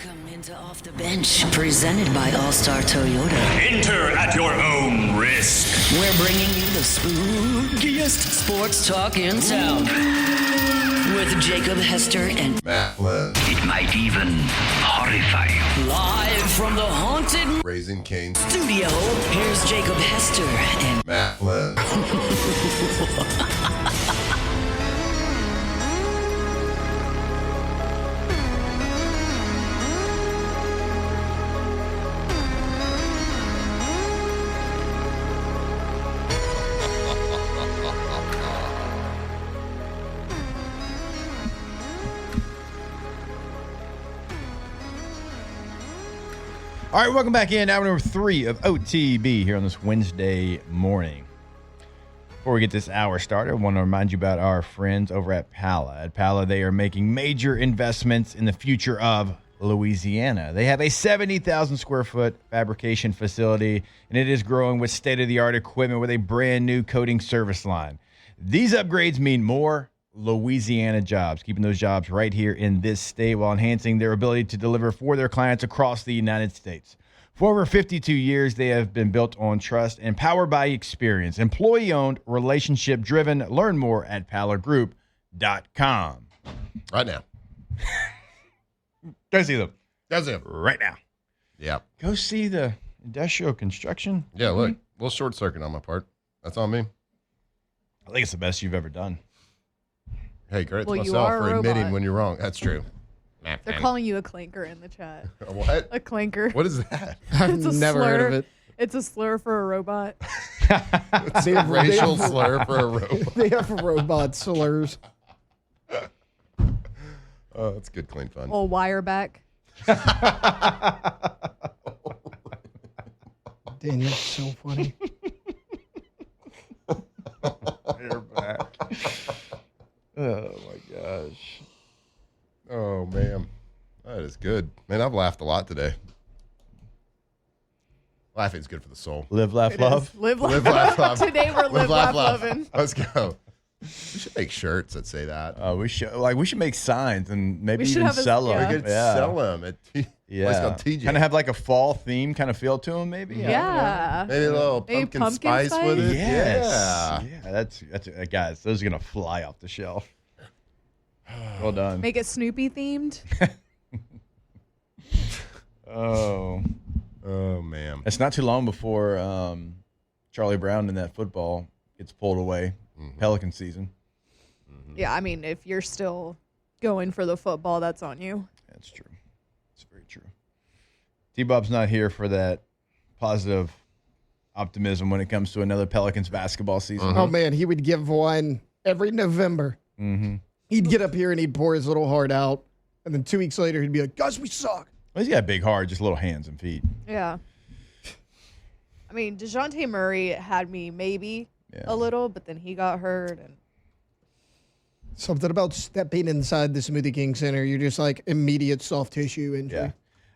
Welcome into Off the Bench, presented by All-Star Toyota. Enter at your own risk. We're bringing you the spookiest sports talk in town. With Jacob Hester and Matt Lynn. It might even horrify you. live from the haunted Raising Cane's studio, here's Jacob Hester and Matt Lynn. All right, welcome back in. Hour number 3 of OTB here on this Wednesday morning. Before we get this hour started, I want to remind you about our friends over at Pala. At Pala, they are making major investments in the future of Louisiana. They have a 70,000 square foot fabrication facility, and it is growing with state-of-the-art equipment with a brand new coating service line. These upgrades mean more Louisiana jobs, keeping those jobs right here in this state while enhancing their ability to deliver for their clients across the United States. For over 52 years, they have been built on trust and powered by experience. Employee-owned, relationship-driven. Learn more at palagroup.com. Right now. Go see them. That's it. Right now. Yeah. Go see the industrial construction. Yeah, look. A little short circuit on my part. That's on me. I think it's the best you've ever done. Hey, credit to Well, you myself are a for admitting robot. when you're wrong. That's true. They're calling you a clanker in the chat. A what? A clanker. What is that? I've It's a never slur. heard of it. It's a slur for a robot. It's a racial slur for a robot. They have robot slurs. Oh, that's good, clean fun. Old wireback. Daniel's so funny. You're back. Oh, my gosh. Oh, man. That is good. Man, I've laughed a lot today. Laughing's good for the soul. Live, laugh, It love. is. Live, Live, laugh, laugh, love. Today we're live, laugh, loving. Let's go. We should make shirts that say that. We should make signs and maybe We should even have a- sell yeah. them. We could sell them at Yeah, called TJ. kind of have like a fall theme kind of feel to them, maybe. Yeah. Maybe a little Maybe pumpkin, pumpkin spice spice? with it. Yes. Yeah. Yeah, that's guys. Those are gonna fly off the shelf. Well done. Make it Snoopy themed. Oh, Man. it's not too long before Charlie Brown and that football gets pulled away. Pelican season. Yeah, I mean, if you're still going for the football, that's on you. That's true. It's very true. T-Bob's not here for that positive optimism when it comes to another Pelicans basketball season. Oh, man, he would give one every November. Mm-hmm. He'd get up here and he'd pour his little heart out. And then 2 weeks later, he'd be like, guys, we suck. Well, he's got a big heart, just little hands and feet. Yeah. I mean, DeJounte Murray had me maybe Yeah. a little, but then he got hurt. And Something about stepping inside the Smoothie King Center. You're just like immediate soft tissue injury. Yeah.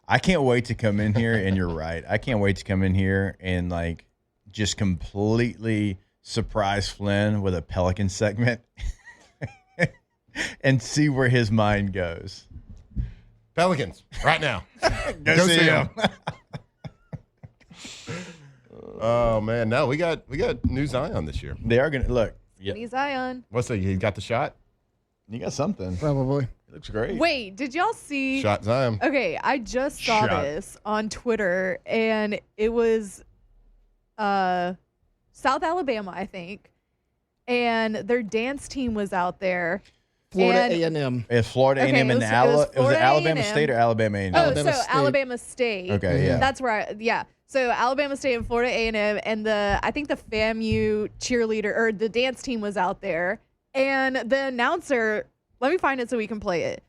I can't wait to come in here, and you're right. I can't wait to come in here and like just completely surprise Flynn with a Pelican segment and see where his mind goes. Pelicans, right now. Go see him. Oh, man. No, we got new Zion this year. They are gonna look. Yeah, Skinny Zion. What's that? He got the shot? you got something. Probably. It looks great. Wait, did y'all see? Shot Zion. Okay, I just saw Shot. this on Twitter, and it was South Alabama, I think, and their dance team was out there. Florida And- A&M. It's Florida Okay, A&M it and was it was Florida Alabama A&M. State or Alabama A&M? Oh, Alabama so State. Alabama State. Okay, yeah. That's right. Yeah. So Alabama State and Florida A&M, and I think the FAMU cheerleader or the dance team was out there, and the announcer. Let me find it so we can play it.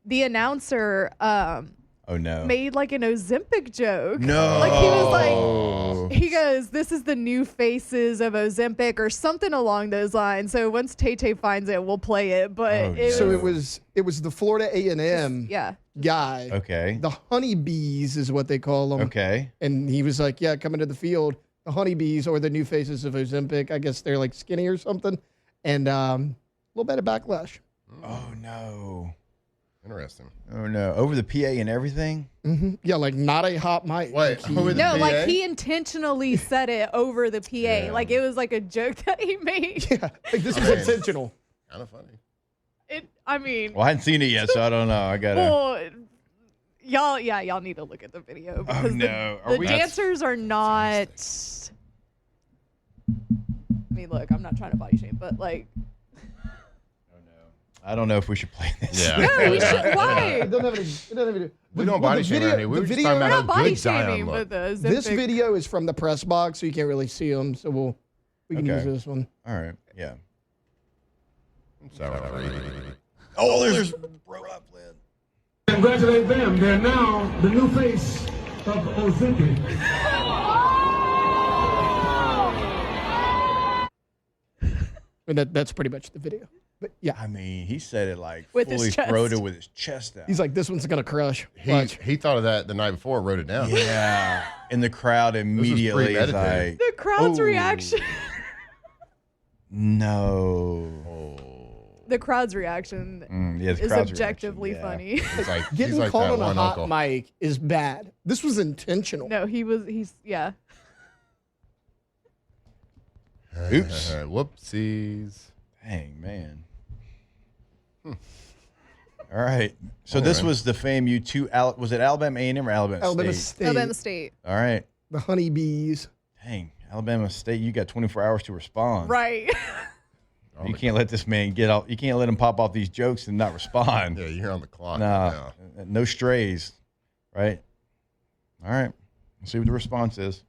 The announcer Oh no. made like an Ozempic joke. No. Like he was like, he goes, "This is the new faces of Ozempic" or something along those lines. So once Tay finds it, we'll play it. But Oh, it So was, it was the Florida A&M yeah. guy. Okay. The honeybees is what they call them. Okay. And he was like, yeah, coming to the field, the honeybees or the new faces of Ozempic. I guess they're like skinny or something. And a little bit of backlash. Oh no. Interesting. Oh no, over the PA and everything. Yeah, like not a hot mic. Wait, over the No, PA? like he intentionally said it over the PA. Yeah. Like it was like a joke that he made. Yeah, like this was intentional. Kind of funny. I mean, Well, I hadn't seen it yet, so I don't know. I gotta. well, y'all need to look at the video because no. Are the we- dancers are not. I mean, look, I'm not trying to body shame, but like, I don't know if we should play this. Yeah. no, we should. Why? It doesn't have any. We don't body shame around here. We were just talking We're about not how body good Zion shaming looked. with the This Ozempic. video is from the press box, so you can't really see them. So we can Okay. use this one. All right. Yeah. Sorry. Oh, there's. Congratulate them. They're now the new face of Ozempic. And that's pretty much the video. But yeah, I mean, he said it like With his fully chest. throated with his chest out. he's like, this one's gonna crush. Watch. He thought of that the night before, wrote it down. yeah. And the crowd immediately is premeditated. like, The crowd's "Ooh." reaction. No. The crowd's reaction Yeah, the is crowd's objectively reaction, yeah. funny. He's like, Getting he's like caught that on a one hot uncle. mic is bad. This was intentional. No, he's yeah. Oops. Whoopsies. Dang, man. All right. So this was the FAMU 2. Was it Alabama A&M or Alabama Alabama State? State, Alabama State. All right. the honeybees. Dang. Alabama State, you got 24 hours to respond. Right. Oh, You can't let this man get out. You can't let him pop off these jokes and not respond. Yeah, you're on the clock. No, now. no strays. Right? All right. Let's see what the response is.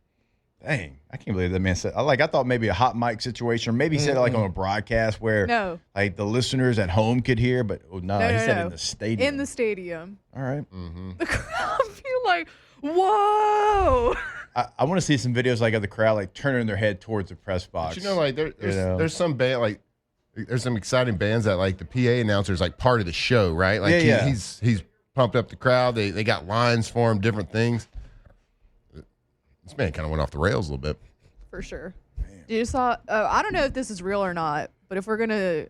Dang. I can't believe that man said, I thought maybe a hot mic situation, or maybe he said it like on a broadcast where No. like the listeners at home could hear, but no, No, he no, said no. in the stadium. In the stadium. All right. The crowd feel like, whoa. I want to see some videos like of the crowd like turning their head towards the press box. But you know, like You know? there's some band like there's some exciting bands that like the PA announcer is like part of the show, right? Like Yeah. he's pumped up the crowd. They got lines for him, different things. This man kind of went off the rails a little bit. For sure. You saw, I don't know if this is real or not, but if we're going to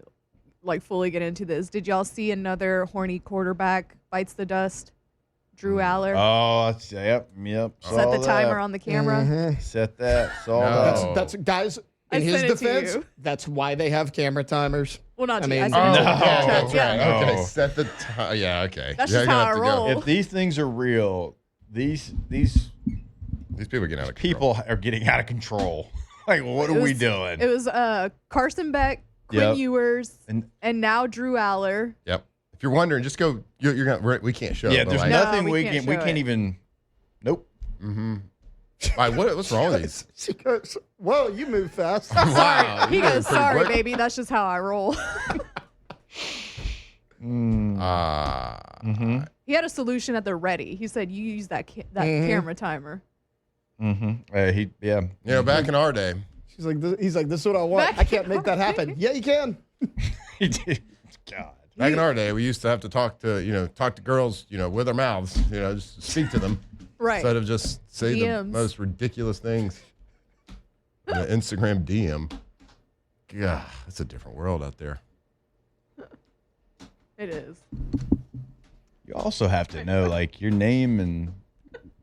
like fully get into this, did y'all see another horny quarterback bites the dust? Drew Allar. Oh, yep. Set the timer on the camera. Set that. Saw No. that. That's guys. I In his sent it to defense, you. that's why they have camera timers. Well, not I to you. mean- I sent it to No. the chat. That's right. Yeah. Okay, No. set the time. Yeah, okay. That's You're just gonna how have I to go. roll. If these things are real, these These people are getting out of control. people are getting out of control. Like, what are It we was- doing? It was Carson Beck, Quinn Yep. Ewers, And- and now Drew Allar. Yep. If you're wondering, just go. You're gonna. We can't show. yeah, it, but there's like, nothing we we can't can. We show can't it. even. Nope. Like, what's wrong with these? She goes, "Whoa, you move fast." Wow, He you moved goes, pretty sorry, quick. baby. That's just how I roll. He had a solution at the ready. He said, you use that camera timer. Yeah. You know, back in our day, She's like, he's like, this is what I want. Back I can't make that happen. Yeah, you can. He did. God. back in our day, we used to have to talk to girls, with our mouths, just speak to them. Right. Instead of just say the DMs. most ridiculous things in an Instagram DM. God, it's a different world out there. It is. You also have to know like your name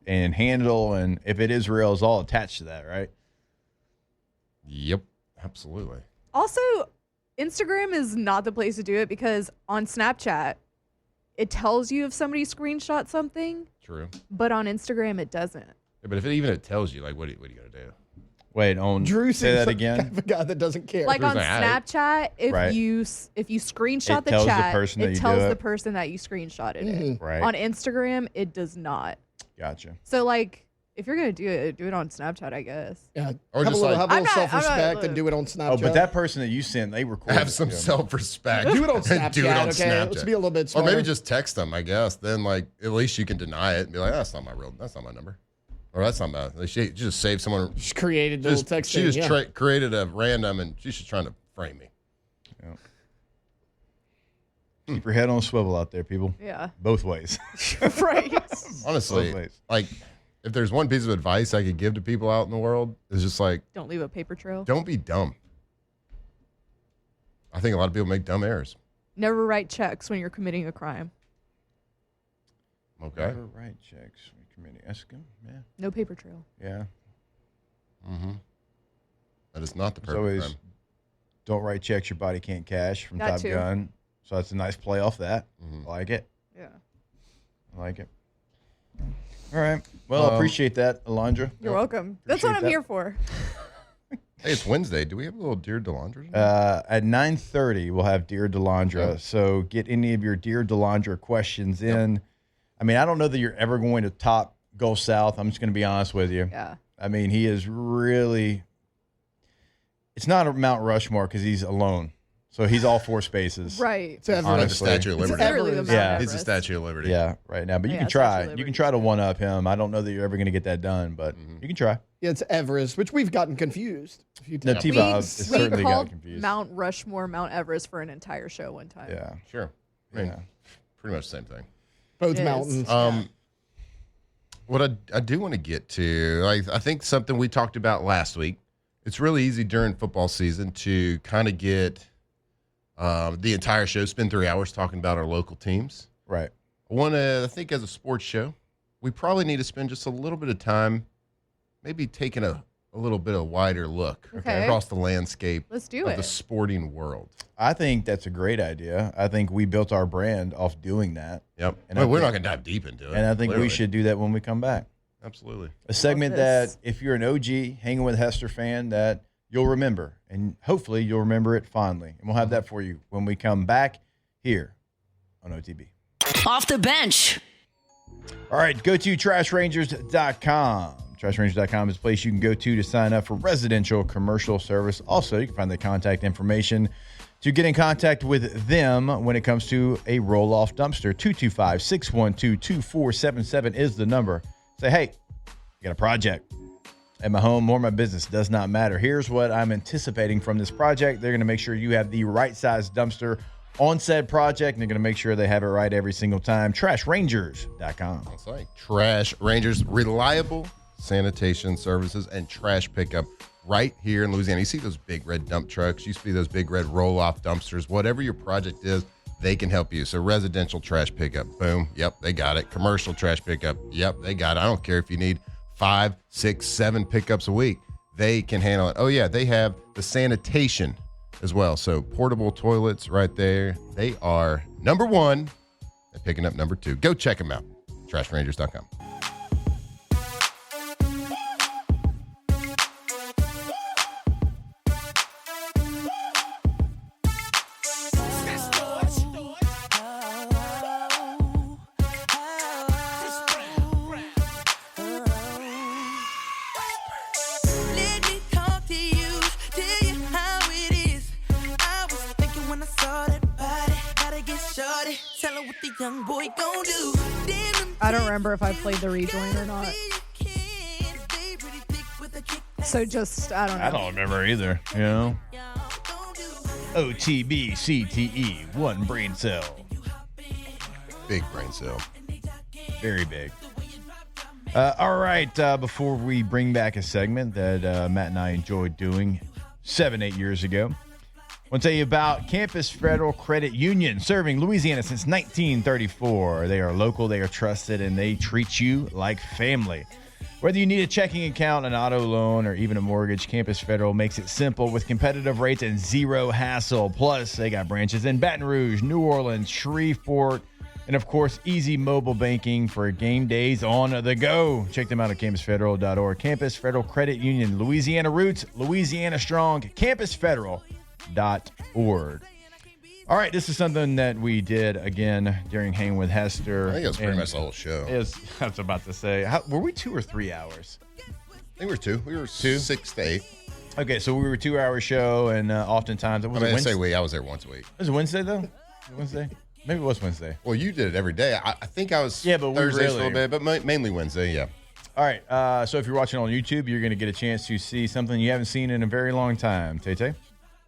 and handle, and if it is real, is all attached to that, right? Yep, absolutely. Also, Instagram is not the place to do it because on Snapchat, it tells you if somebody screenshot something, True. but on Instagram, it doesn't. Yeah, but if it tells you, like, what are you gonna do? Wait, on Drew say seems that like again. kind of a guy that doesn't care. Like on like, all right. Snapchat, if Right. you screenshot It the tells the chat, person that it you tells do the it. person that you screenshotted it. Right. On Instagram, it does not. Gotcha. So like, if you're gonna do it on Snapchat, I guess. Yeah. Or have just a little, like- have a I'm little not- I'm not- self-respect look. and do it on Snapchat. Oh, but that person that you sent, they recorded. Have some it. self-respect. Do it on Snapchat, Do it on okay? Snapchat. Let's be a little bit Or smarter. maybe just text them, I guess. Then, like, at least you can deny it and be like, that's not my number. Or that's not my, like, she just saved someone. just created a little text. She just yeah. created a random, and she's just trying to frame me. Keep your head on a swivel out there, people. Yeah. Both ways. Right. Honestly, Both ways. like, if there's one piece of advice I could give to people out in the world, it's just like, Don't leave a paper trail. don't be dumb. I think a lot of people make dumb errors. Never write checks when you're committing a crime. Okay. Never write checks. Committee. Ask him. Yeah. No paper trail. Yeah. Mm-hmm. That is not the It's perfect always rhyme. don't write checks your body can't cash from That Top too. Gun. So that's a nice play off that. Mhm. I like it. Yeah. I like it. All right. Well, I appreciate that, Alondra. You're welcome. That's what Appreciate I'm that. here for. Hey, it's Wednesday. Do we have a little Dear DeLondra? At 9:30, we'll have Dear DeLondra. Yeah. So get any of your Dear DeLondra questions in. I mean, I don't know that you're ever going to top Go South. I'm just going to be honest with you. Yeah. I mean, he is really. It's not a Mount Rushmore because he's alone. So he's all four spaces. Right. It's Everest. Like the honestly. Statue of It's Liberty. Literally the Everest. Mount Yeah. He's the Everest. Statue of Liberty. Yeah, right now. But you Yeah, can Statue of try. Liberty. You can try to one up him. I don't know that you're ever going to get that done, but you can try. Yeah, it's Everest, which we've gotten confused a few No, times. T-Bob we is certainly got called confused. Mount Rushmore Mount Everest for an entire show one time. Yeah. Sure. I mean, Yeah. pretty much the same thing. Both It is. mountains. What I do want to get to, I think something we talked about last week. It's really easy during football season to kind of get the entire show, spend 3 hours talking about our local teams. Right. I think as a sports show, we probably need to spend just a little bit of time, maybe taking a little bit of wider look Okay. across the landscape Let's do of it. the sporting world. I think that's a great idea. I think we built our brand off doing that. Yep. And Well, I we're think- not going to dive deep into it. And I think clearly. we should do that when we come back. Absolutely. A segment this. that, if you're an OG hanging with Hester fan, that you'll remember. And hopefully you'll remember it fondly. And we'll have that for you when we come back here on OTB. Off the bench. All right, go to trashrangers.com. Trashrangers.com is a place you can go to sign up for residential commercial service. Also, you can find the contact information to get in contact with them when it comes to a roll-off dumpster. 225-612-2477 is the number. Say, hey, I got a project at my home or my business. Does not matter. Here's what I'm anticipating from this project. They're going to make sure you have the right size dumpster on said project, and they're going to make sure they have it right every single time. Trashrangers.com. That's right. Trash Rangers, reliable sanitation services and trash pickup right here in Louisiana. You see those big red dump trucks. You see those big red roll-off dumpsters. Whatever your project is, they can help you. So residential trash pickup, boom. Yep, they got it. Commercial trash pickup. Yep, they got it. I don't care if you need 5, 6, 7 pickups a week. They can handle it. Oh, yeah, they have the sanitation as well. So portable toilets right there. They are number one and picking up number 2. Go check them out. TrashRangers.com. Let me talk to you, tell you how it is. I was thinking when I saw that body, gotta get shorty, tell her what the young boy gon' do. I don't remember if I played the rejoin or not. So just, I don't know. I don't remember either, you know? OTB, CTE, one brain cell. Big brain cell. Very big. All right, before we bring back a segment that Matt and I enjoyed doing 7-8 years ago, I want to tell you about Campus Federal Credit Union, serving Louisiana since 1934. They are local, they are trusted, and they treat you like family. Whether you need a checking account, an auto loan, or even a mortgage, Campus Federal makes it simple with competitive rates and zero hassle. Plus, they got branches in Baton Rouge, New Orleans, Shreveport, and of course, easy mobile banking for game days on the go. Check them out at campusfederal.org. Campus Federal Credit Union, Louisiana roots, Louisiana strong, campusfederal.org. All right, this is something that we did again during Hanging with Hester. I think it was pretty and much the whole show. I was about to say, were we 2 or 3 hours? I think we were 2. We were 6 to 8. Okay, so we were a 2-hour show, and oftentimes it was I say we. I was there once a week. Was it Wednesday though? Was it Wednesday? Maybe it was Wednesday. Well, you did it every day. I think I was Yeah, but we Thursdays really- a little bit, but mainly Wednesday, yeah. All right, so if you're watching on YouTube, you're going to get a chance to see something you haven't seen in a very long time. Tay-Tay?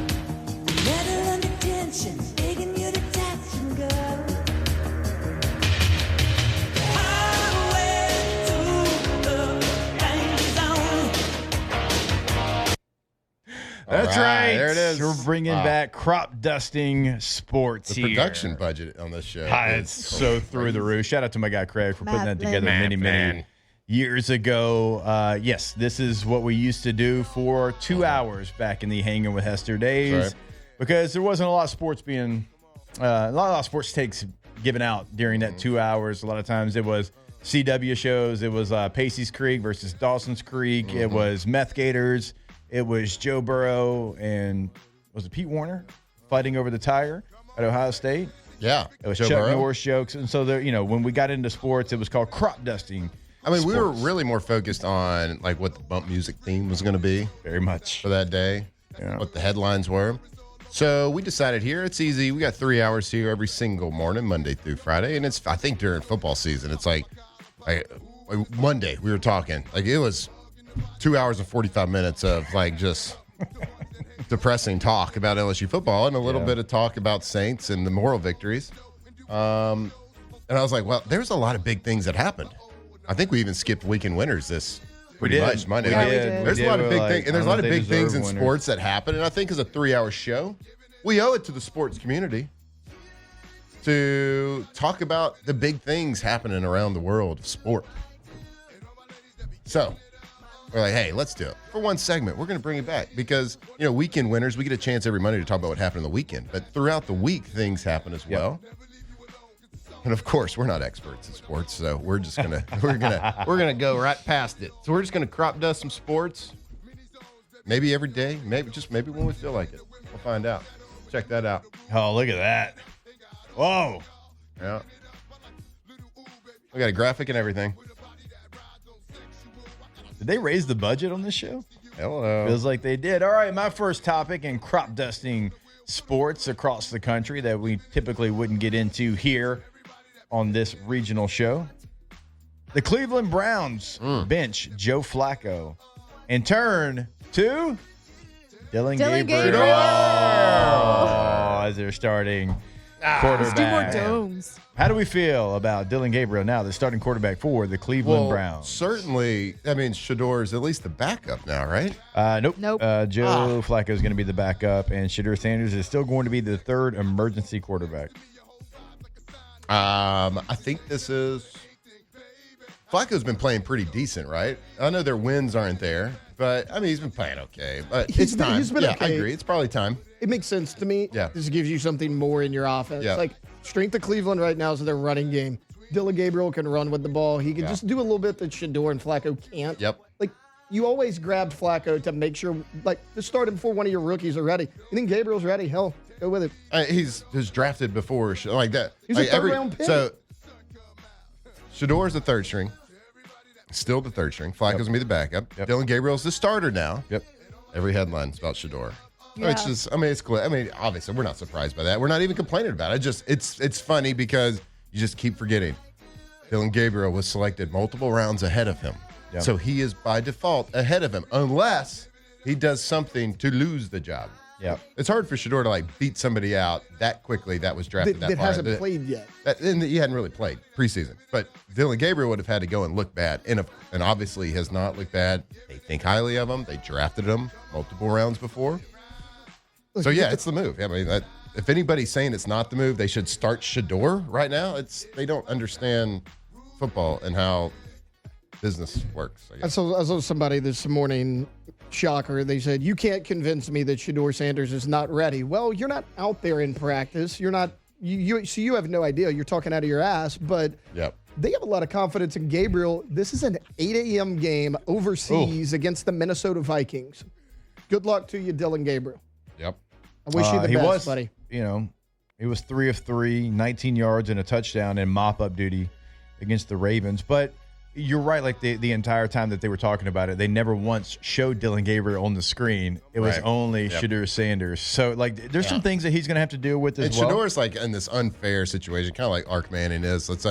Metal under tension, begging you to touch and go. Highway to the danger zone. That's All right. right. There it is. We're bringing back crop dusting sports The here. production budget on this show. It's so through the roof. Shout out to my guy Craig for putting that together many Man. years ago. Yes, this is what we used to do for 2 hours back in the Hanging with Hester days, Right. because there wasn't a lot of sports a lot of sports takes given out during that 2 hours. A lot of times it was CW shows. It was Pacey's Creek versus Dawson's Creek. It was Meth Gators. It was Joe Burrow and was it Pete Warner fighting over the tire at Ohio State? Yeah. It was Joe Chuck Burrow. Norris jokes. And so, when we got into sports, it was called crop dusting. I mean, we were sports. really more focused on like what the bump music theme was going to be Very much. for that day, Yeah. what the headlines were. So we decided here, it's easy. We got 3 hours here every single morning, Monday through Friday. And I think during football season, it's like Monday we were talking. Like it was 2 hours and 45 minutes of like just depressing talk about LSU football and a little bit of talk about Saints and the moral victories. And I was like, well, there's a lot of big things that happened. I think we even skipped weekend winners this pretty did. much Monday. We Like, did. There's a lot of big things, and there's a lot of big things in winners. sports that happen. And I think as a 3-hour show, we owe it to the sports community to talk about the big things happening around the world of sport. So we're like, hey, let's do it. For one segment, we're going to bring it back because, weekend winners, we get a chance every Monday to talk about what happened in the weekend. But throughout the week, things happen as well. And of course, we're not experts in sports, so we're just gonna we're gonna go right past it. So we're just gonna crop dust some sports, maybe every day, maybe when we feel like it. We'll find out. Check that out. Oh, look at that. Whoa. Yeah, we got a graphic and everything. Did they raise the budget on this show? Hello. Feels like they did. All right, my first topic in crop dusting sports across the country that we typically wouldn't get into here on this regional show. The Cleveland Browns bench Joe Flacco and turn to Dylan Gabriel as their starting quarterback. Let's do more domes. How do we feel about Dylan Gabriel now, the starting quarterback for the Cleveland Browns? Certainly, that means Shador is at least the backup now, right? Nope. Nope. Joe Flacco is going to be the backup, and Shedeur Sanders is still going to be the third emergency quarterback. I think this is Flacco's been playing pretty decent, right? I know their wins aren't there, but I mean he's been playing okay. But it's time. He's been okay. I agree. It's probably time. It makes sense to me. Yeah. This gives you something more in your offense. Yeah. Like strength of Cleveland right now is their running game. Dylan Gabriel can run with the ball. He can just do a little bit that Shador and Flacco can't. Yep. Like you always grabbed Flacco to make sure, like, to start him before one of your rookies are ready. You think Gabriel's ready? Hell, go with it. He's drafted before like that. He's like a third-round pick. So Shador's the third string. Still the third string. Flacco's gonna be the backup. Dylan Gabriel's the starter now. Yep. Every headline's about Shador. Yeah. It's just, it's clear. Obviously, we're not surprised by that. We're not even complaining about it. It's funny because you just keep forgetting. Dylan Gabriel was selected multiple rounds ahead of him. Yep. So he is by default ahead of him unless he does something to lose the job. Yep. It's hard for Shador to beat somebody out that quickly that was drafted That far. hasn't played yet. And he hadn't really played preseason. But Dylan Gabriel would have had to go and look bad. And obviously has not looked bad. They think highly of him. They drafted him multiple rounds before. So, yeah, it's the move. If anybody's saying it's not the move, they should start Shador right now. They don't understand football and how business works. I I guess. saw somebody this morning, shocker, they said, you can't convince me that Shador Sanders is not ready. Well, you're not out there in practice. You're not, so you have no idea. You're talking out of your ass, but Yep. they have a lot of confidence in Gabriel. This is an 8 a.m. game overseas against the Minnesota Vikings. Good luck to you, Dylan Gabriel. Yep. I wish you the He best, was, buddy. He was 3 of 3, 19 yards and a touchdown in mop-up duty against the Ravens. But you're right, like the entire time that they were talking about it, they never once showed Dylan Gabriel on the screen. It was Right. only Yep. Shedeur Sanders. So, there's some things that he's going to have to deal with as And well. Shador's in this unfair situation, kind of like Ark Manning is. It's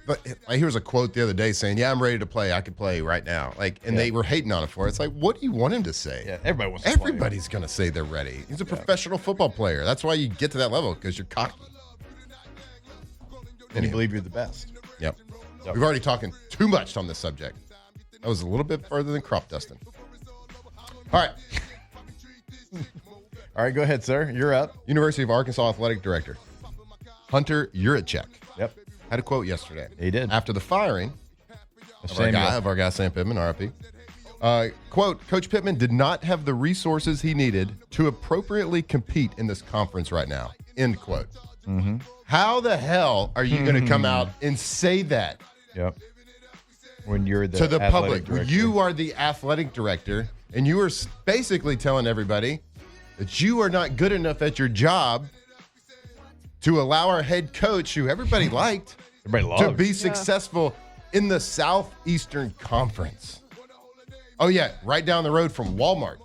but here was a quote the other day saying, "Yeah, I'm ready to play. I could play right now." They were hating on it for it. It's what do you want him to say? Yeah, everybody wants to play. Everybody's going to say they're ready. He's a professional football player. That's why you get to that level because you're cocky. And you believe you're the best. Yep. We've already talking too much on this subject. That was a little bit further than crop dusting. All right. All right, go ahead, sir. You're up. University of Arkansas athletic director Hunter Yurachek Yep. had a quote yesterday. He did. After the firing Samuel. of our guy Sam Pittman, RIP. Quote, Coach Pittman did not have the resources he needed to appropriately compete in this conference right now. End quote. Mm-hmm. How the hell are you going to come out and say that Yep. When you're the to the athletic public? director. You are the athletic director, and you are basically telling everybody that you are not good enough at your job to allow our head coach, who everybody liked, Everybody to loved. be successful in the Southeastern Conference. Oh, yeah, right down the road from Walmart.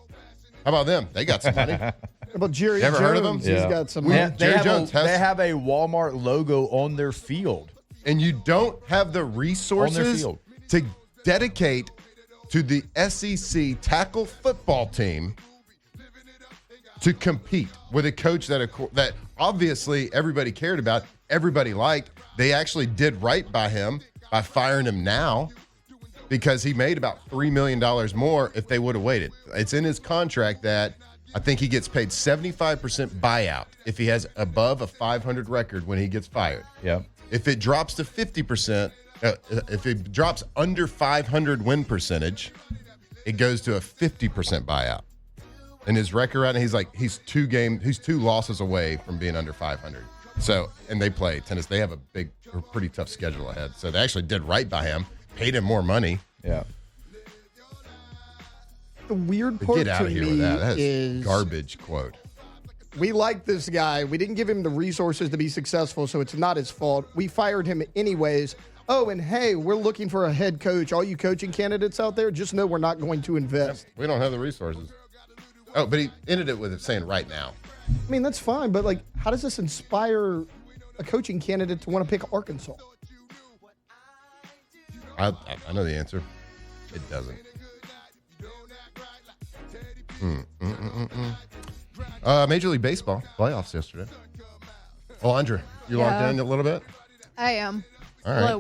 How about them? They got some money. How about Jerry Never Jones? heard of him? He's Yeah. got some. Yeah. Jerry Jones has- they have a Walmart logo on their field. And you don't have the resources field. to dedicate to the SEC tackle football team to compete with a coach that obviously everybody cared about, everybody liked. They actually did right by him by firing him now because he made about $3 million more if they would have waited. It's in his contract that I think he gets paid 75% buyout if he has above a 500 record when he gets fired. Yep. If it drops to 50%, if it drops under 500 win percentage, it goes to a 50% buyout. And his record right now, he's two losses away from being under 500. So, and they play tennis. They have a pretty tough schedule ahead. So they actually did right by him, paid him more money. Yeah. The weird But part get out to of here me with that. That is is garbage quote. we like this guy. We didn't give him the resources to be successful, so it's not his fault. We fired him anyways. Oh, and hey, we're looking for a head coach. All you coaching candidates out there, just know we're not going to invest. We don't have the resources. Oh, but he ended it with it saying right now. I mean, that's fine, but like, how does this inspire a coaching candidate to want to pick Arkansas? I know the answer. It doesn't. Major League Baseball playoffs yesterday. Alondra, you locked in a little bit? I am. All right.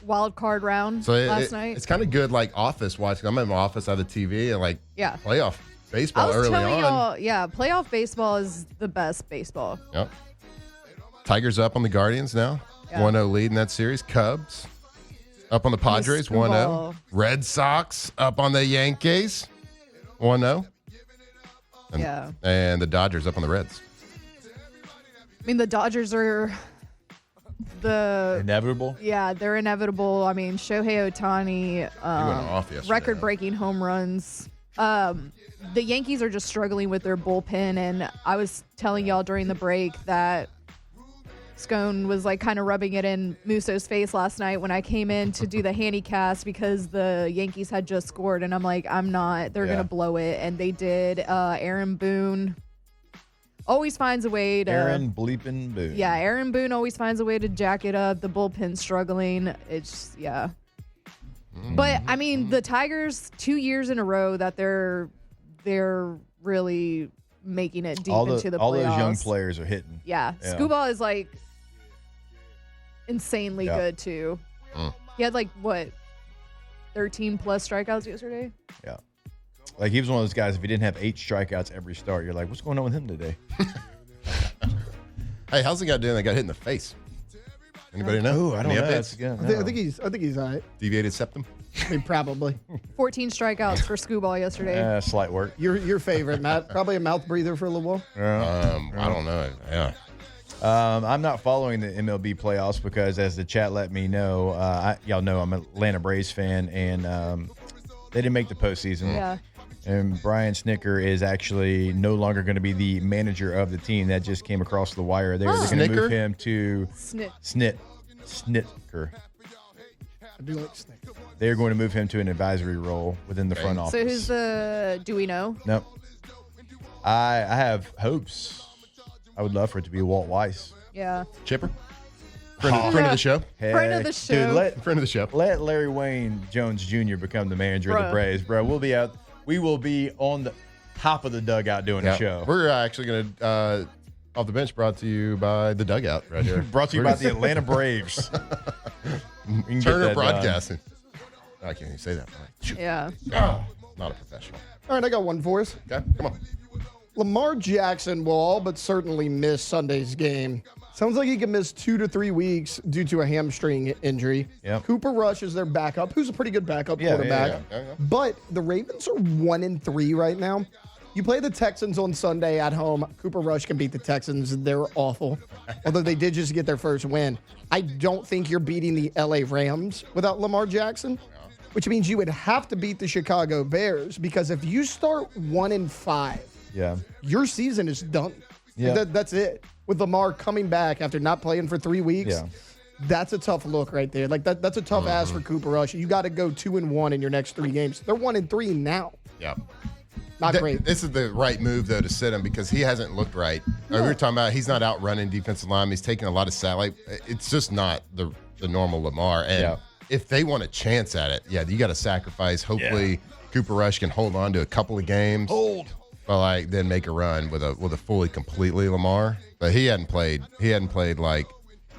Wild card round So last night. it's kind of good, like office watching. I'm in my office, I have the TV, and like Yeah. playoff baseball I was early telling on. y'all, yeah, playoff baseball is the best baseball. Yep. Tigers up on the Guardians now. Yeah. 1-0 lead in that series. Cubs up on the Padres. 1-0. Screwball. Red Sox up on the Yankees. 1-0. Yeah. And the Dodgers up on the Reds. I mean, the Dodgers are Inevitable. Yeah, they're inevitable. I mean, Shohei Ohtani, off yesterday, record-breaking home runs. The Yankees are just struggling with their bullpen, and I was telling y'all during the break that Scone was like kind of rubbing it in Musso's face last night when I came in to do the handicast because the Yankees had just scored, and I'm like, I'm not. They're gonna blow it, and they did. Aaron Boone always finds a way to. Aaron bleeping Boone. Yeah, Aaron Boone always finds a way to jack it up. The bullpen's struggling. It's yeah. But I mean, the Tigers 2 years in a row that they're really making it deep into the playoffs. All those young players are hitting. Yeah, Scuba is like insanely good too. He had like what 13 plus strikeouts yesterday. Yeah. Like he was one of those guys, if he didn't have 8 strikeouts every start, you're like, what's going on with him today? Hey, how's the guy doing that got hit in the face? Anybody know? Oh, I don't Any know. updates? That's good. I think he's all right. Deviated septum? I mean, probably. 14 strikeouts for Scuba yesterday. Slight work. Your favorite, Matt. Probably a mouth breather for a little while. I don't know. Yeah. I'm not following the MLB playoffs because, as the chat let me know, y'all know I'm an Atlanta Braves fan, and they didn't make the postseason. Yeah. And Brian Snicker is actually no longer going to be the manager of the team. That just came across the wire. They're going to Snicker? move him to Snit. Snicker. I do like snake. They're going to move him to an advisory role within the front office. So who's the? Do we know? No. I have hopes. I would love for it to be Walt Weiss. Yeah. Chipper? Friend of the show? Friend of the show. Dude, Friend of the show. let Larry Wayne Jones Jr. become the manager of the Braves, bro. We will be on the top of the dugout doing a show. We're actually going to, off the bench, brought to you by the dugout right here. Brought to you by the Atlanta Braves. Turner Broadcasting. I can't even say that. Yeah. Not a professional. All right, I got one for us. Okay, come on. Lamar Jackson will all but certainly miss Sunday's game. Sounds like he could miss 2 to 3 weeks due to a hamstring injury. Yep. Cooper Rush is their backup, who's a pretty good backup quarterback. Yeah. But the Ravens are 1-3 right now. You play the Texans on Sunday at home. Cooper Rush can beat the Texans. They're awful. Although they did just get their first win. I don't think you're beating the LA Rams without Lamar Jackson, which means you would have to beat the Chicago Bears, because if you start 1-5, your season is done. Yeah. That's it. With Lamar coming back after not playing for 3 weeks, that's a tough look right there. Like that's a tough ask for Cooper Rush. You got to go 2-1 in your next 3 games. They're 1-3 now. Yeah. Not great. This is the right move, though, to sit him, because he hasn't looked right. We were talking about he's not outrunning defensive line. He's taking a lot of satellite. It's just not the normal Lamar. And if they want a chance at it, you got to sacrifice. Hopefully Cooper Rush can hold on to a couple of games. But then make a run with a fully, completely Lamar. But he hadn't played like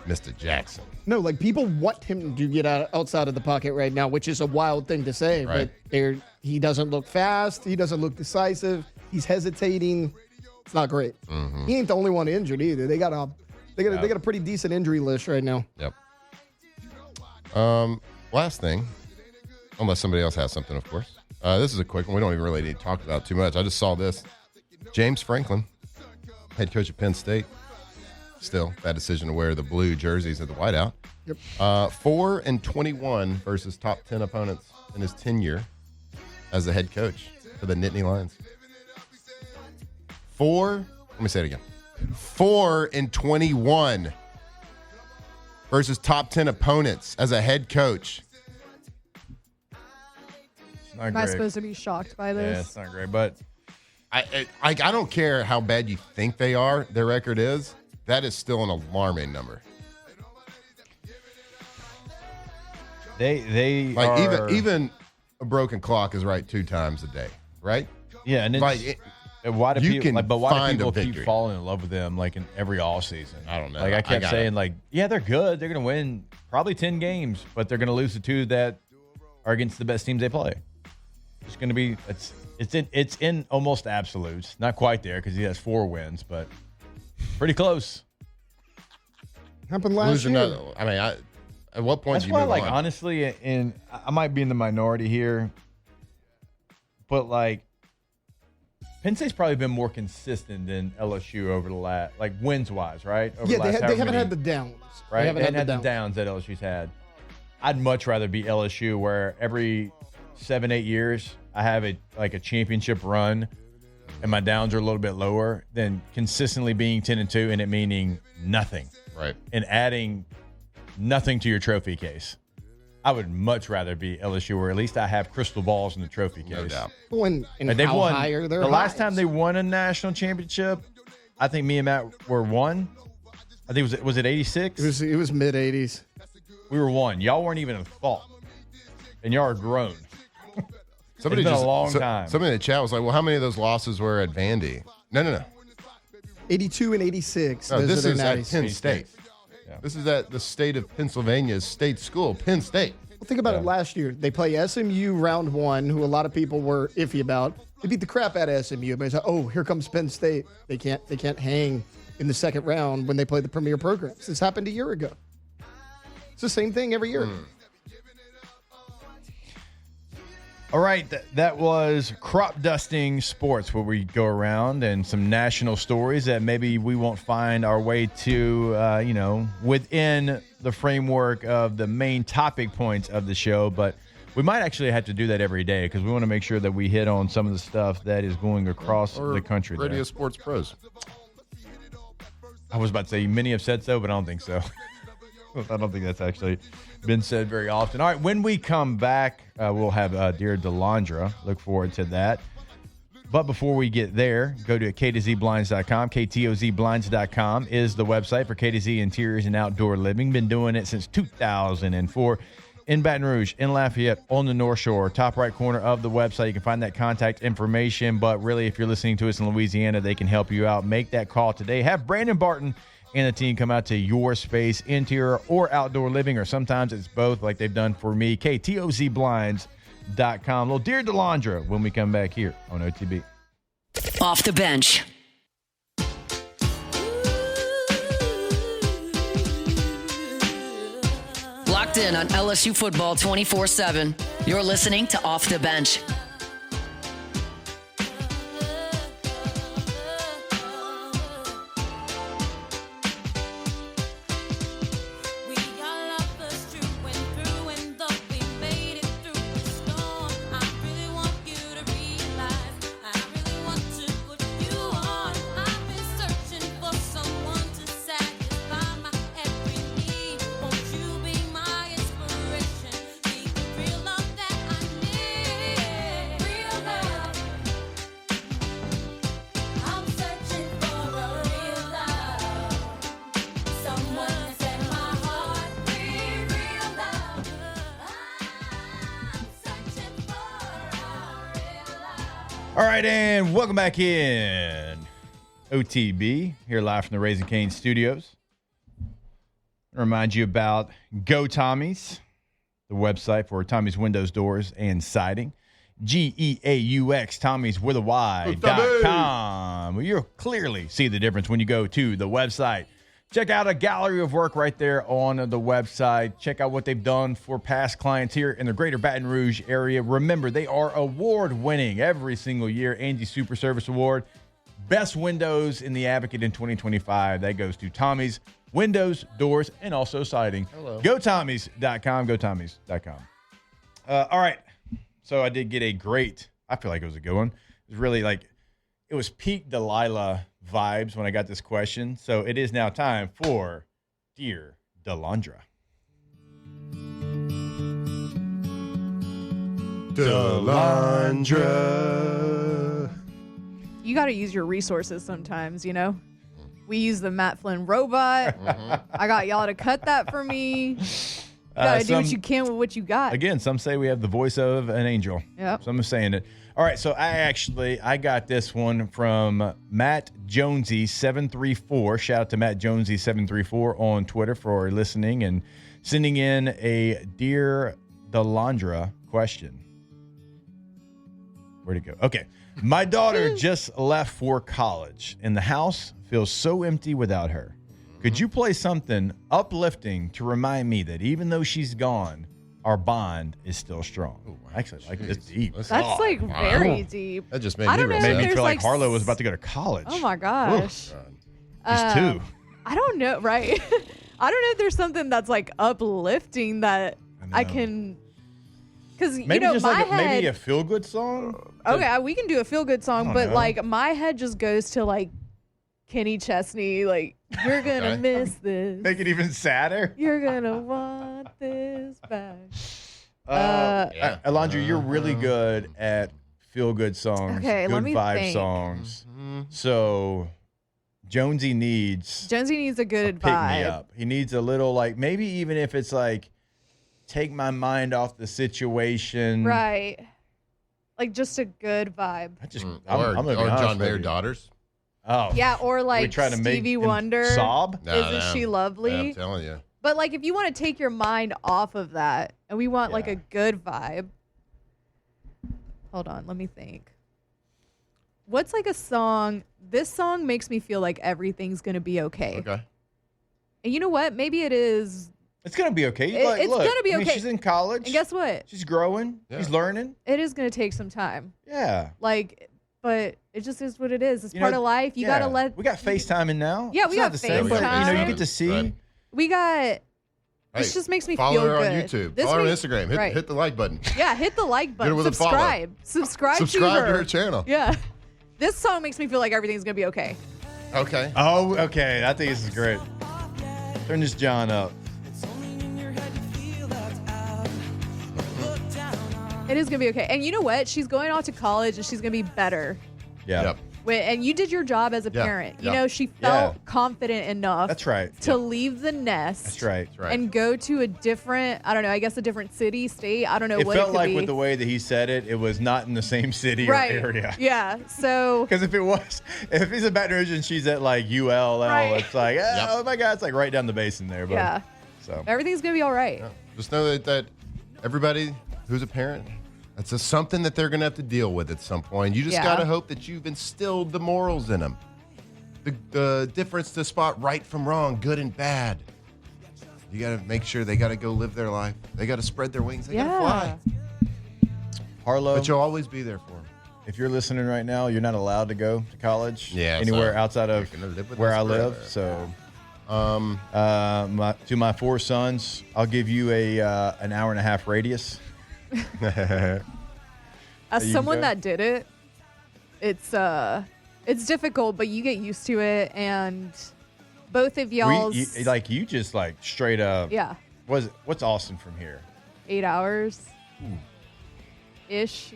Mr. Jackson. No, like people want him to get outside of the pocket right now, which is a wild thing to say. Right. But he doesn't look fast. He doesn't look decisive. He's hesitating. It's not great. Mm-hmm. He ain't the only one injured either. They got a pretty decent injury list right now. Yep. Last thing, unless somebody else has something, of course. This is a quick one. We don't even really need to talk about it too much. I just saw this. James Franklin, head coach at Penn State. Still, bad decision to wear the blue jerseys at the whiteout. Yep. 4-21 versus top 10 opponents in his tenure as the head coach for the Nittany Lions. Let me say it again. 4-21 versus top 10 opponents as a head coach. Not Am I great. supposed to be shocked by Yeah, this? it's not great, but I don't care how bad you think they are, their record is. That is still an alarming number. they Like are, even a broken clock is right 2 times a day, right? yeah, and it's, Like why do you people can like? But why find do a people keep victory. falling in love with them like in every all season? I don't know. Like I I kept got saying, it. like, yeah, they're good. They're going to win probably 10 games, but they're going to lose the 2 that are against the best teams they play. It's going to be it's in almost absolutes. Not quite there because he has 4 wins, but pretty close. Happened last Losing year. that, I mean, at what point That's do you why, move like, on? honestly, and I might be in the minority here, but like, Penn State's probably been more consistent than LSU over the last, like, wins wise, right? Over Yeah, the last they however haven't many- had the downs. right. They haven't and had had the downs that LSU's had. I'd much rather be LSU, where every 7-8 years I have a championship run, and my downs are a little bit lower than consistently being 10-2 and it meaning nothing. Right. And adding nothing to your trophy case. I would much rather be LSU, where at least I have crystal balls in the trophy case. No doubt. And Like, they've how won. high are their The last highs? time they won a national championship, I think me and Matt were 1. I think was it 86? It was mid 80s. We were 1. Y'all weren't even a thought, and y'all are grown. Somebody It's been a long time. Somebody in the chat was like, well, how many of those losses were at Vandy? No. 82 and 86. No, those this are is their at 90s. Penn State. Yeah. This is at the state of Pennsylvania's state school, Penn State. Well, think about it last year. They play SMU round 1, who a lot of people were iffy about. They beat the crap out of SMU. But it's like, oh, here comes Penn State. They can't hang in the second round when they play the premier programs. This happened a year ago. It's the same thing every year. All right, that was Crop Dusting Sports, where we go around and some national stories that maybe we won't find our way to, within the framework of the main topic points of the show. But we might actually have to do that every day because we want to make sure that we hit on some of the stuff that is going across the country. Radio There. Sports Pros. I was about to say many have said so, but I don't think so. I don't think that's actually been said very often. All right, when we come back, we'll have Dear DeLondra. Look forward to that. But before we get there, go to K2ZBlinds.com. KTOZBlinds.com is the website for K2Z Interiors and Outdoor Living. Been doing it since 2004. In Baton Rouge, in Lafayette, on the North Shore, top right corner of the website. You can find that contact information. But really, if you're listening to us in Louisiana, they can help you out. Make that call today. Have Brandon Barton and the team come out to your space, interior or outdoor living, or sometimes it's both, like they've done for me. KTOZBlinds.com. Little Dear DeLondra when we come back here on OTB. Off the bench. Locked in on LSU football 24/7. You're listening to Off the Bench. All right, and welcome back in. OTB, here live from the Raising Cane studios. I remind you about Go Tommy's, the website for Tommy's windows, doors, and siding. GEAUX, Tommy's with a Y.com. Well, you'll clearly see the difference when you go to the website. Check out a gallery of work right there on the website. Check out what they've done for past clients here in the greater Baton Rouge area. Remember, they are award-winning every single year. Angie Super Service Award. Best windows in the Advocate in 2025. That goes to Tommy's Windows, Doors, and also Siding. Hello. GoTommys.com. GoTommys.com. All right. So I did get a great, I feel like it was a good one. It was really like, it was peak Delilah vibes when I got this question. So it is now time for Dear DeLondra. DeLondra. You got to use your resources sometimes, you know? We use the Matt Flynn robot. I got y'all to cut that for me. You got to do what you can with what you got. Again, some say we have the voice of an angel. Yep. Some are saying it. All right, so I got this one from Matt Jonesy 734. Shout out to Matt Jonesy 734 on Twitter for listening and sending in a Dear DeLondra question. Where'd it go? Okay. My daughter just left for college, and the house feels so empty without her. Could you play something uplifting to remind me that even though she's gone, our bond is still strong? Ooh, actually, like it's deep. That's like very deep. That just made I me don't know real if Made me there's feel like like Harlow was about to go to college. Oh my gosh. She's two. I don't know, right? I don't know if there's something that's like uplifting that I can, because you Maybe know just my like head. maybe a feel good song. Okay, we can do a feel good song, but know. like my head just goes to like Kenny Chesney, like you're gonna Okay. miss this. Make it even sadder. You're gonna want this back. Yeah. Alondra, you're really good at feel good songs, Okay, good let me vibe think. songs. So Jonesy needs a good pick me vibe. up. He needs a little like maybe even if it's like take my mind off the situation. Right. Like just a good vibe. I just Or I'm gonna be honest John with Mayer you. daughters. Oh Yeah, or we like try to make Stevie him Wonder. sob. Isn't she lovely? I'm telling you. But like if you want to take your mind off of that and we want like Yeah. a good vibe. Hold on, let me think. What's like a song? This song makes me feel like everything's going to be okay. Okay. And you know what? Maybe it is. It's gonna be okay. It's Look, gonna be I mean, okay. she's in college. And guess what? She's growing. Yeah. She's learning. It is going to take some time. Yeah. Like, but it just is what it is. It's You part know, of life. You yeah. got to let. We got FaceTiming now. Yeah, It's we not got the same, but, FaceTime. you know, you get to see. Right. We got. This Hey, just makes me follow feel her good. on YouTube. This Follow her on makes- Instagram. Hit, right. hit the like button. Yeah, hit the like button. with a follow. Subscribe Subscribe to to her channel. Yeah. This song makes me feel like everything's going to be okay. Okay. Oh, okay. I think this is great. Turn this John up. It is going to be okay. And you know what? She's going off to college and she's going to be better. Yeah. Yep. And you did your job as a Yeah, parent. You yeah. know, she felt Yeah. confident enough That's right. to leave the nest. That's right. That's right. And go to a different, I don't know, I guess a different city, state. I don't know It what felt it could like be. with the way that he said it, it was not in the same city right. or area. Yeah. So, Because if he's at Baton Rouge and she's at like ULL, Right. it's like, Yep. oh my God, it's like right down the basin there. But, yeah. So Everything's going to be all right. Just know that everybody who's a parent That's just something that they're going to have to deal with at some point. You just got to hope that you've instilled the morals in them. The difference to spot right from wrong, good and bad. You got to make sure they got to go live their life. They got to spread their wings. They got to fly. Harlow. But you'll always be there for them. If you're listening right now, you're not allowed to go to college anywhere outside of live where I live. So, to my 4 sons, I'll give you an hour and a half radius. As someone that did it, it's difficult, but you get used to it, and both of y'all's you just straight up. Yeah. What's Austin from here? 8 hours ish.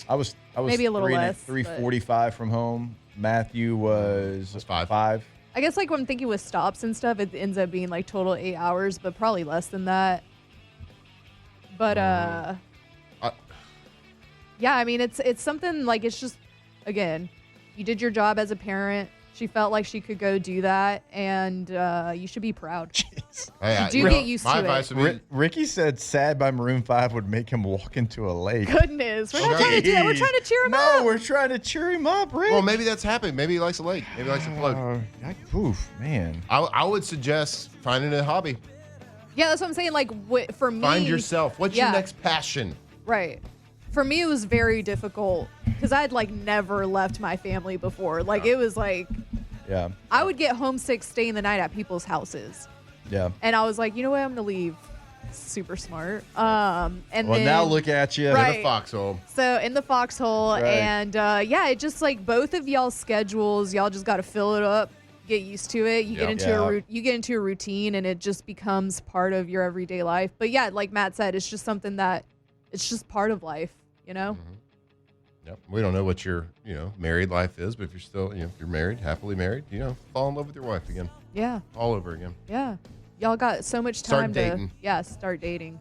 I was maybe a little less. 3:45 from home. Matthew was 5. I guess when I'm thinking with stops and stuff, it ends up being total 8 hours, but probably less than that. But yeah, I mean it's something it's just, again, you did your job as a parent. She felt like she could go do that, and you should be proud. Hey, you get used to advice it. would be, Ricky said "Sad" by Maroon 5 would make him walk into a lake. Goodness, we're not trying to do that. We're trying to cheer him up. No, we're trying to cheer him up, Rick. well, maybe that's happening. Maybe he likes a lake. Maybe he likes to float. Oof, man. I would suggest finding a hobby. Yeah, that's what I'm saying. For me, Find yourself. What's your next passion? Right. For me, it was very difficult because I'd never left my family before. It was yeah, I would get homesick staying the night at people's houses. Yeah. And I was like, you know what? I'm going to leave. Super smart. And then, now look at you. Right. In the foxhole. So in the foxhole. Right. And it just both of y'all's schedules, y'all just got to fill it up, get used to it. You get into a routine, and it just becomes part of your everyday life. But yeah, like Matt said, it's just something that it's just part of life, Mm-hmm. Yep. We don't know what your, married life is, but if you're still, if you're married, happily married, fall in love with your wife again. Yeah. All over again. Yeah. Y'all got so much time Start dating. Start dating.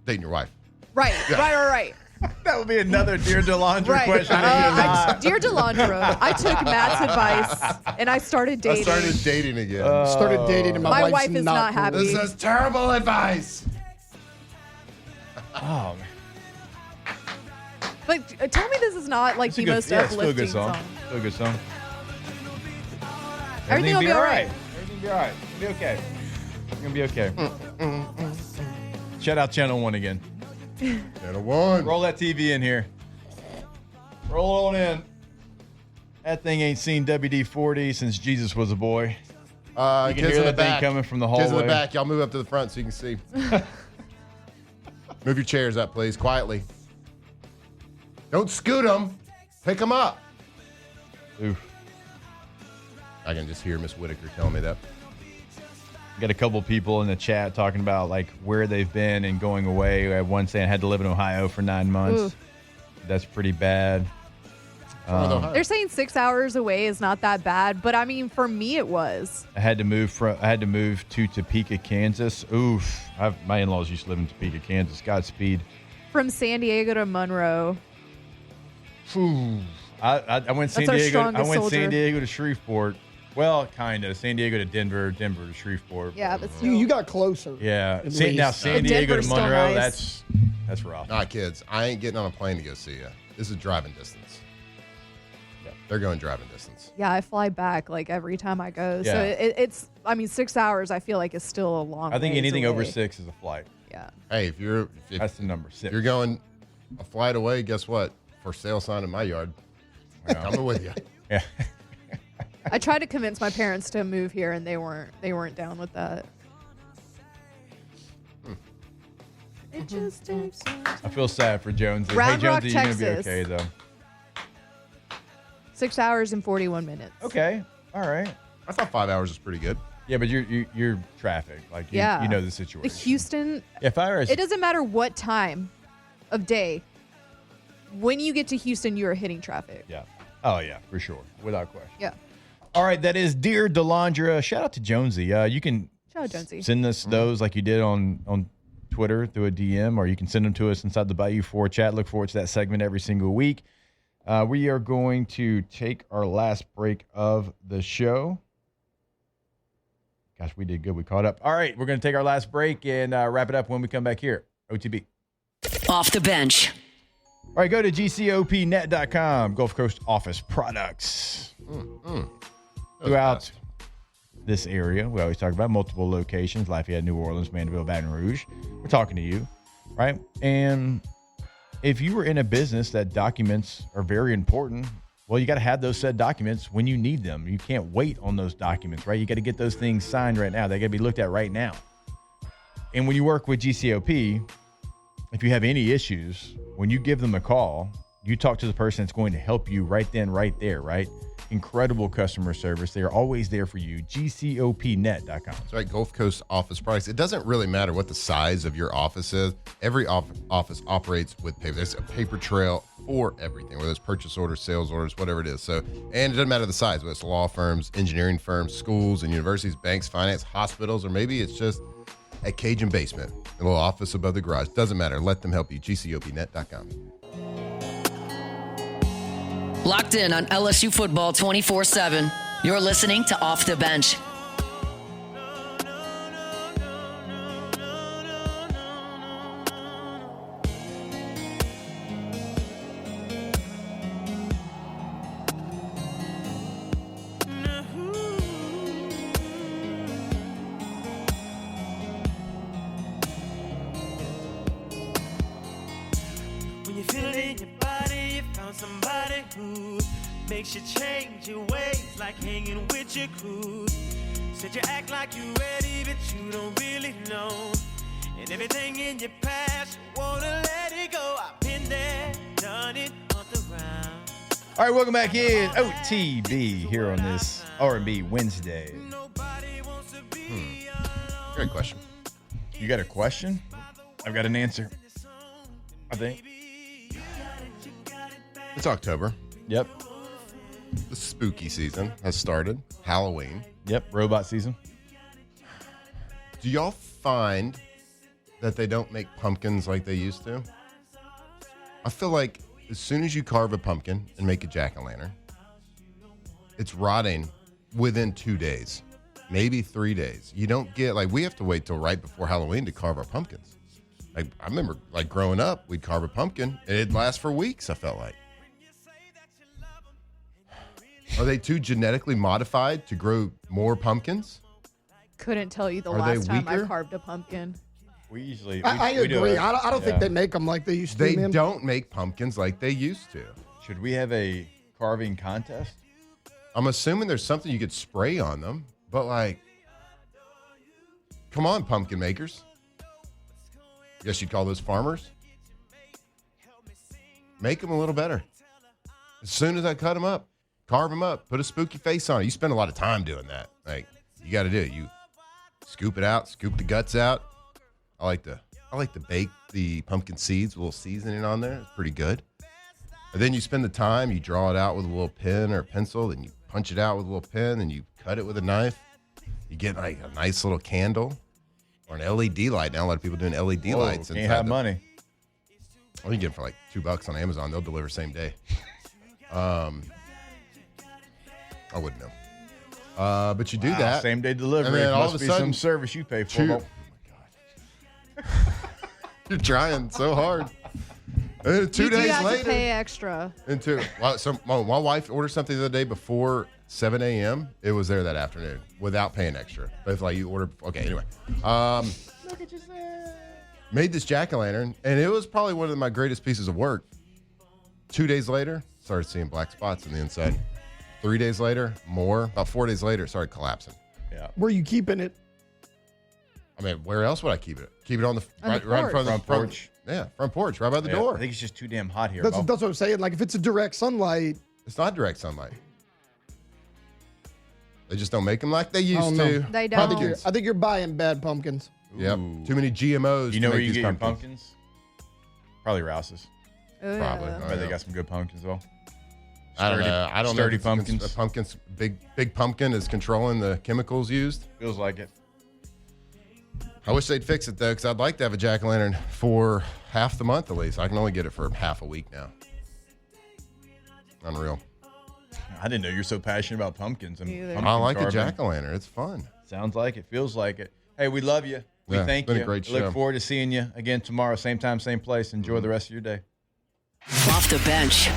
Dating your wife. Right. Right. That would be another Dear DeLondra question. Dear DeLondra, I took Matt's advice and I started dating. I started dating again. Started dating, and my wife is not happy. This is terrible advice. Oh, man. But tell me this is not the most uplifting song. Still a good song. Everything will be all right. Everything will be all right. It'll be okay. It's going to be okay. Shout out Channel 1 again. Channel 1. Roll that TV in here. Roll on in. That thing ain't seen WD-40 since Jesus was a boy. You can kids hear in the that back. thing coming from the hallway. Kids in the back. Y'all move up to the front so you can see. Move your chairs up, please, quietly. Don't scoot them. Pick them up. Oof. I can just hear Miss Whitaker telling me that. Got a couple people in the chat talking about where they've been and going away. I had one saying I had to live in Ohio for 9 months. Ooh. That's pretty bad. They're saying 6 hours away is not that bad, but I mean, for me, it was. I had to move to Topeka, Kansas. Oof. My in-laws used to live in Topeka, Kansas. Godspeed. From San Diego to Monroe. I went San Diego. I went San Diego to Shreveport. Well, kind of. San Diego to Denver, Denver to Shreveport. Yeah, but still. You got closer. Yeah. Now San Diego to Monroe, nice. that's rough. Nah, kids, I ain't getting on a plane to go see you. This is driving distance. Yeah, they're going driving distance. Yeah, I fly back every time I go. Yeah. So it's 6 hours I feel like is still a long I think ways anything away. over 6 is a flight. Yeah. Hey, if That's the number, 6. you're going a flight away, guess what? For sale sign in my yard. Coming with you. Yeah. I tried to convince my parents to move here, and they weren't down with that. It just takes I feel sad for Jonesy. Round hey, Rock, Jonesy, you're going to be Texas. okay, though. 6 hours and 41 minutes. Okay. All right. I thought 5 hours was pretty good. Yeah, but you're traffic. Yeah. You know the situation. The Houston, If I were it doesn't matter what time of day. When you get to Houston, you are hitting traffic. Yeah. Oh, yeah, for sure. Without question. Yeah. All right, that is Dear DeLondra. Shout out to Jonesy. You can Shout out, Jonesy. send us those like you did on Twitter through a DM, or you can send them to us inside the Bayou 4 chat. Look forward to that segment every single week. We are going to take our last break of the show. Gosh, we did good. We caught up. All right, we're going to take our last break and wrap it up when we come back here OTB. Off the bench. All right, go to gcopnet.com, Gulf Coast Office Products. Throughout this area, we always talk about multiple locations, Lafayette, New Orleans, Mandeville, Baton Rouge. We're talking to you, right? And if you were in a business that documents are very important, well, you got to have those said documents when you need them. You can't wait on those documents, right? You got to get those things signed right now. They got to be looked at right now. And when you work with GCOP, if you have any issues, when you give them a call, you talk to the person that's going to help you right then, right there, right? Incredible customer service. They are always there for you. GCOPnet.com. That's right, Gulf Coast Office Products. It doesn't really matter what the size of your office is. Every office operates with paper. There's a paper trail for everything, whether it's purchase orders, sales orders, whatever it is. So, and it doesn't matter the size, whether it's law firms, engineering firms, schools and universities, banks, finance, hospitals, or maybe it's just a Cajun basement, a little office above the garage. Doesn't matter. Let them help you. GCOPnet.com. Locked in on LSU football 24/7. You're listening to Off the Bench. When you feel it in your body, you found somebody who makes you change your ways, like hanging with your crew. Said you act like you ready, but you don't really know. And everything in your past, you wanna let it go. I've been there, done it on the round. All right, welcome back in. OTB here on this R&B Wednesday. Nobody wants to be Great question. You got a question? I've got an answer, I think. It's October. Yep. The spooky season has started. Halloween. Yep. Robot season. Do y'all find that they don't make pumpkins like they used to? I feel like as soon as you carve a pumpkin and make a jack-o'-lantern, it's rotting within 2 days, maybe 3 days. You don't get, like, we have to wait till right before Halloween to carve our pumpkins. Like, I remember, like, growing up, we'd carve a pumpkin, and it'd last for weeks, I felt like. Are they too genetically modified to grow more pumpkins? Couldn't tell you the Are last they time I weaker? carved a pumpkin. We usually. I we do agree. it. I don't think they make them like they used to. They man. don't make pumpkins like they used to. Should we have a carving contest? I'm assuming there's something you could spray on them, but like, come on, pumpkin makers. Guess you'd call those farmers. Make them a little better. As soon as I cut them up, carve them up, put a spooky face on it. You spend a lot of time doing that. Like, you got to do it. You scoop it out, scoop the guts out. I like to bake the pumpkin seeds, a little seasoning on there. It's pretty good. And then you spend the time, you draw it out with a little pen or a pencil, then you punch it out with a little pen, and you cut it with a knife. You get like a nice little candle or an LED light. Now a lot of people doing LED lights. Can't inside have the- money. Well, you can get them for like $2 on Amazon. They'll deliver same day. I wouldn't know. But you do that. Same day delivery. And then It all must of a be sudden, some service you pay for. two- Well, You're trying so hard. And then 2 You do days have to later, pay extra. my wife ordered something the other day before 7 a.m. It was there that afternoon without paying extra. But if like you ordered, okay, anyway. Made this jack-o'-lantern, and it was probably one of my greatest pieces of work. 2 days later, started seeing black spots on the inside. 3 days later, more. About 4 days later, it started collapsing. yeah. Where you keeping it? I mean, where else would I keep it? Keep it on the On right, the right in front of the Front porch. front porch, right by the Yeah, door. I think it's just too damn hot here. That's Bo. what I'm saying. Like if it's a direct sunlight, It's not direct sunlight. They just don't make them like they I used don't to. know. They I don't. think you're buying bad pumpkins. Yep. Ooh. Too many GMOs. You know to where make you these get your pumpkins? Probably Rouse's. Ugh. Probably. I bet they got some good pumpkins though. I don't know. I don't know. Sturdy if it's pumpkins. A pumpkin's big pumpkin is controlling the chemicals used. Feels like it. I wish they'd fix it though, because I'd like to have a jack-o'-lantern for half the month at least. I can only get it for half a week now. Unreal. I didn't know you're so passionate about pumpkins. And Me either. pumpkin I like a carving. jack-o'-lantern. It's fun. Sounds like it. Feels like it. Hey, we love you. We thank been you. a great show. Look forward to seeing you again tomorrow, same time, same place. Enjoy the rest of your day. Off the bench.